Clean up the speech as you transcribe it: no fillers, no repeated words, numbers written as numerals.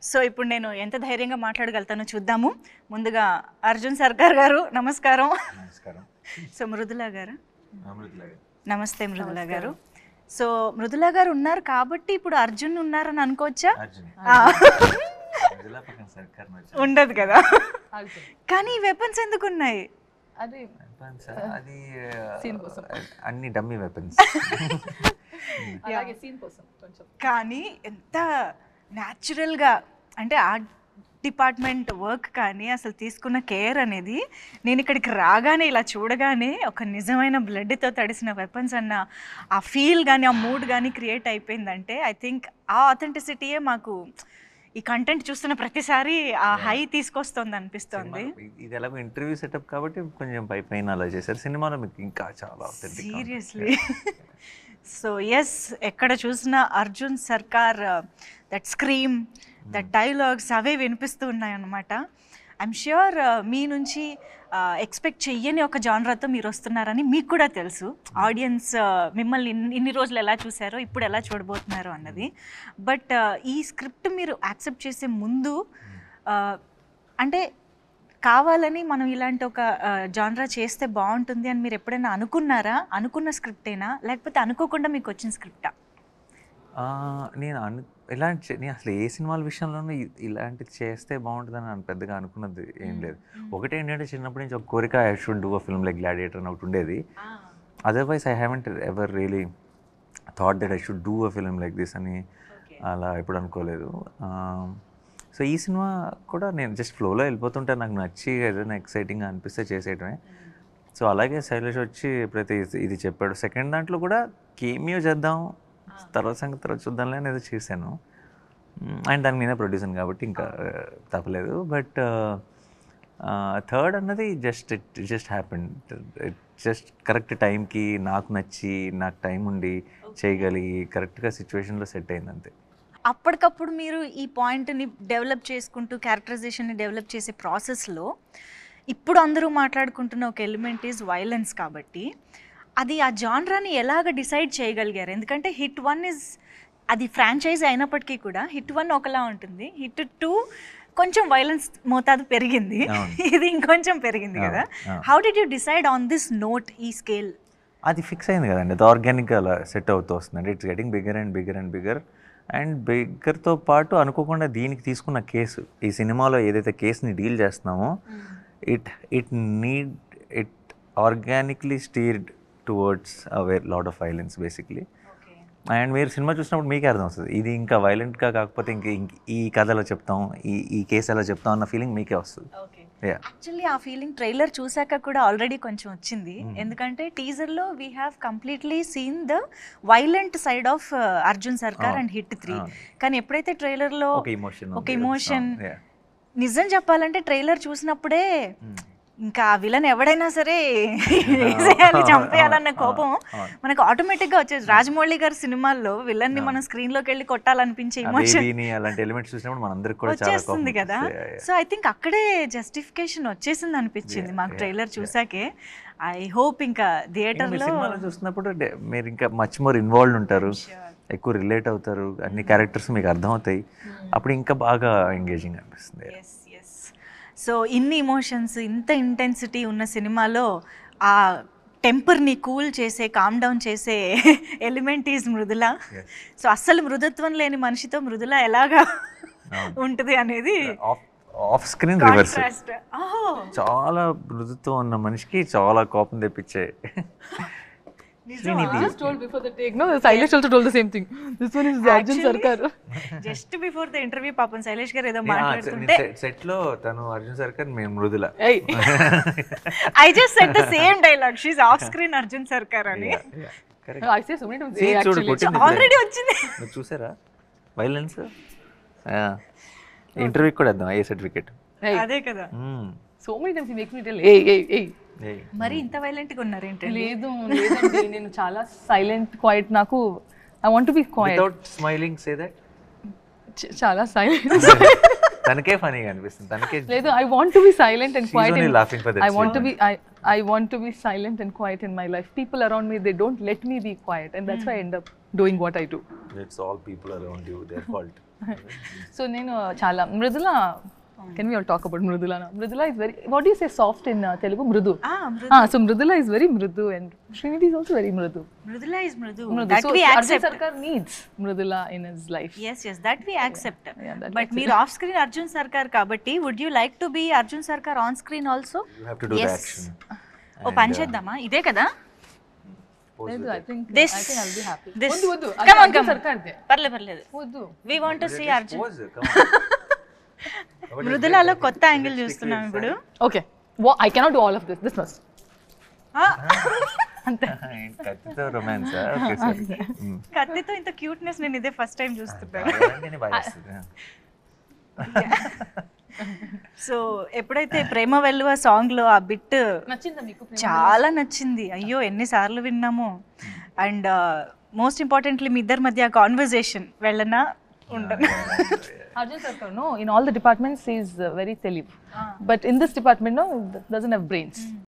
So ఇప్పుడు నేను ఎంత ధైర్యంగా మాట్లాడగలుగుతానో చూద్దాము. ముందుగా అర్జున్ సర్కార్ గారు నమస్కారం. సో మృదుల గారు నమస్తే. మృదుల గారు, సో మృదుల గారు ఉన్నారు కాబట్టి ఇప్పుడు అర్జున్ ఉన్నారని అనుకోవచ్చా? ఉండదు కదా, కానీ వెపన్స్ ఎందుకు ఉన్నాయి? అది అన్ని డమ్మీ వెపన్స్. కానీ ఎంత న్యాచురల్గా అంటే ఆర్ట్ డిపార్ట్మెంట్ వర్క్ కానీ అసలు తీసుకున్న కేర్ అనేది, నేను ఇక్కడికి రాగానే ఇలా చూడగానే ఒక నిజమైన బ్లడ్తో తడిసిన వెపన్స్ అన్న ఆ ఫీల్ కానీ ఆ మూడ్ కానీ క్రియేట్ అయిపోయిందంటే ఐ థింక్ ఆ ఆథెంటిసిటీయే మాకు ఈ కంటెంట్ చూస్తున్న ప్రతిసారి ఆ హై తీసుకొస్తుంది అనిపిస్తుంది. ఇది ఎలాగో ఇంటర్వ్యూ సెటప్ కాబట్టి కొంచెం పైన అలా చేశారు. సినిమాలో మీకు ఇంకా చాలా సీరియస్లీ. సో ఎస్, ఎక్కడ చూసినా అర్జున్ సర్కార్ దట్ స్క్రీమ్, దట్ డైలాగ్స్ అవే వినిపిస్తూ ఉన్నాయన్నమాట. ఐఎమ్ ష్యూర్ మీ నుంచి ఎక్స్పెక్ట్ చెయ్యని ఒక జానరాతో మీరు వస్తున్నారని మీకు కూడా తెలుసు. ఆడియన్స్ మిమ్మల్ని ఇన్ని రోజులు ఎలా చూసారో ఇప్పుడు ఎలా చూడబోతున్నారో అన్నది. బట్ ఈ స్క్రిప్ట్ మీరు యాక్సెప్ట్ చేసే ముందు అంటే కావాలని మనం ఇలాంటి ఒక జానరా చేస్తే బాగుంటుంది అని మీరు ఎప్పుడైనా అనుకున్నారా? అనుకున్న స్క్రిప్టేనా లేకపోతే అనుకోకుండా మీకు వచ్చిన స్క్రిప్టా? నేను నేను అసలు ఏ సినిమాల విషయంలోనూ ఇలాంటిది చేస్తే బాగుంటుందని పెద్దగా అనుకున్నది ఏం లేదు. ఒకటి ఏంటంటే చిన్నప్పటి నుంచి ఒక కోరిక, I should do a film like gladiator అని ఒకటి ఉండేది. Otherwise I haven't ever really thought that I should do a film like this అని అలా ఎప్పుడు అనుకోలేదు. సో ఈ సినిమా కూడా నేను జస్ట్ ఫ్లోలో వెళ్ళిపోతుంటే నాకు నచ్చి ఏదైనా ఎక్సైటింగ్గా అనిపిస్తే చేసేయటమే. సో అలాగే శైలేష్ వచ్చి ఎప్పుడైతే ఇది చెప్పాడు, సెకండ్ దాంట్లో కూడా కేమియో చేద్దాం, తర్వాత సంగతి తర్వాత చూద్దాంలే అనేది చేశాను. అండ్ దానికి నేనే ప్రొడ్యూసర్ కాబట్టి ఇంకా తప్పలేదు. బట్ థర్డ్ అన్నది just happened. It just correct టైంకి నాకు నచ్చి నాకు టైం ఉండి చేయగలిగి కరెక్ట్గా సిచ్యువేషన్లో సెట్ అయింది అంతే. అప్పటికప్పుడు మీరు ఈ పాయింట్ని డెవలప్ చేసుకుంటూ క్యారెక్టరైజేషన్ని డెవలప్ చేసే ప్రాసెస్లో ఇప్పుడు అందరూ మాట్లాడుకుంటున్న ఒక ఎలిమెంట్ ఈజ్ వైలెన్స్. కాబట్టి అది ఆ జానరాని ఎలాగ డిసైడ్ చేయగలిగారు? ఎందుకంటే హిట్ 1 ఇస్ అది ఫ్రాంచైజ్ అయినప్పటికీ కూడా హిట్ 1 ఒకలా ఉంటుంది, హిట్ 2 కొంచెం వైలెన్స్ మోతాదు పెరిగింది, ఇది ఇంకొంచెం పెరిగింది కదా. How did you decide on this note, ఈ స్కేల్? అది ఫిక్స్ అయింది కదండి, అది ఆర్గానిక్గా అలా సెట్ అవుతూ వస్తుంది. It's getting bigger and bigger and bigger. And బిగ్గర్తో పాటు అనుకోకుండా దీనికి తీసుకున్న కేసు, ఈ సినిమాలో ఏదైతే కేసుని డీల్ చేస్తున్నామో it organically steered towards away lot of violence basically. And మీరు సినిమా చూసినప్పుడు మీకే అర్థం వస్తుంది ఇది ఇంకా వైలెంట్గా కాకపోతే ఈ కథ ఎలా చెప్తాం, ఈ కేసు ఎలా చెప్తాం అన్న ఫీలింగ్ మీకే వస్తుంది. యాక్చువల్లీ ఆ ఫీలింగ్ ట్రైలర్ చూసాక కూడా ఆల్రెడీ కొంచెం వచ్చింది. ఎందుకంటే టీజర్లో we have completely seen the violent side of Arjun Sarkar and hit 3. కానీ ఎప్పుడైతే ట్రైలర్లో ఒక ఇమోషన్, నిజం చెప్పాలంటే ట్రైలర్ చూసినప్పుడే ఇంకా విలన్ ఎవడైనా సరే వేసేయాలి, చంపేయాలన్న కోపం మనకు ఆటోమేటిక్గా వచ్చేది. రాజమౌళి గారి సినిమాల్లో విలన్ని మనం స్క్రీన్లోకి వెళ్ళి కొట్టాలనిపించే ఇమోషన్ వచ్చేస్తుంది కదా. సో ఐ థింక్ అక్కడే జస్టిఫికేషన్ వచ్చేసింది అనిపించింది మాకు ట్రైలర్ చూసాకే. ఐ హోప్ ఇంకా థియేటర్లో చూసినప్పుడు మీరు ఇంకా మచ్ మోర్ ఇన్వాల్వ్ ఉంటారు, ఎక్కువ రిలేట్ అవుతారు, అన్ని క్యారెక్టర్స్ మీకు అర్థమవుతాయి, అప్పుడు ఇంకా బాగా ఎంగేజింగ్ అనిపిస్తుంది. సో ఇన్ని ఇమోషన్స్, ఇంత ఇంటెన్సిటీ ఉన్న సినిమాలో ఆ టెంపర్ని కూల్ చేసే, కామ్ డౌన్ చేసే ఎలిమెంట్ ఈజ్ మృదుల. సో అస్సలు మృదుత్వం లేని మనిషితో మృదుల ఎలాగా ఉంటుంది అనేది ఆఫ్ స్క్రీన్ రివర్స్. చాలా మృదుత్వం ఉన్న మనిషికి చాలా కోపం తెప్పించే. Just told before the take, no, Shailesh also told the same thing. This one is Arjun Sarkar. Just before the interview, పాపం శైలేష్ గారు ఏదో మాట్లాడుతుంటే సెట్ లో తను అర్జున్ సర్కార్, మేము Mrudula. I just said the same dialogue. She's off screen Arjun Sarkar అని. I say so many times. Actually, already వచ్చింది. మీరు చూసారా వైలెన్స్? ఇంటర్వ్యూ కూడా ఇద్దాం, ఏ సర్టిఫికేట్. అదే కదా, so many times he makes me tell hey. మరి ఇంత వైలెంట్ గా ఉన్నారు ఏంటి? లేదండి, నేను చాలా సైలెంట్, క్వైట్. నాకు I want to be quiet without smiling. Say that చాలా సైలెంట్. తనకే ఫనీగా అనిపిస్తుంది, తనకే లేదు. I want to be silent and quiet. I want to be silent and quiet in my life. People around me, they don't let me be quiet, and that's why I end up doing what I do. It's all people around you, their fault. So నేను చాలా Mridula, can we all talk about Mridula now? Mridula is very, what do you say soft in Telugu? మృదు. So Mrudula is very మృదు and Srinidhi is also very మృదు. Mridula is Mridu. మృదు. That So we Arjun accept. Sarkar needs Mridula in his life. Yes, that we accept. that But మీరు off screen Arjun Sarkar కాబట్టి would you like to be Arjun Sarkar on screen also? You have to do the Yes. action. ఓ పని చేద్దామా, ఇదే కదా. లేదు, I think This. I'll be happy. This. వద్దు వద్దు, Come on, Arjun come on. సర్కార్దే. పర్లేదు వద్దు. we want to see Arjun. Pose, come on. మృదులలో కొత్త యాంగిల్ చూస్తున్నాం ఇప్పుడు. Okay. I cannot do all of this. This must. అంతే. కత్తితో రొమాన్స్. ఓకే సరే. కత్తితో ఇంత క్యూట్నెస్ నేను ఇదే ఫస్ట్ టైం చూస్తున్నాను. సో ఎప్పుడైతే ప్రేమ వెల్లువ సాంగ్ లో ఆ బిట్ నచ్చిందా మీకు? చాలా నచ్చింది. అయ్యో ఎన్నిసార్లు విన్నాము. అండ్ మోస్ట్ ఇంపార్టెంట్లీ మీ ఇద్దరి మధ్య కాన్వర్జేషన్ వెళ్ళనా ఉండనా. Arjun Sarkar, no, in all the departments he is very తెలివ్. But in this department, no, doesn't have brains.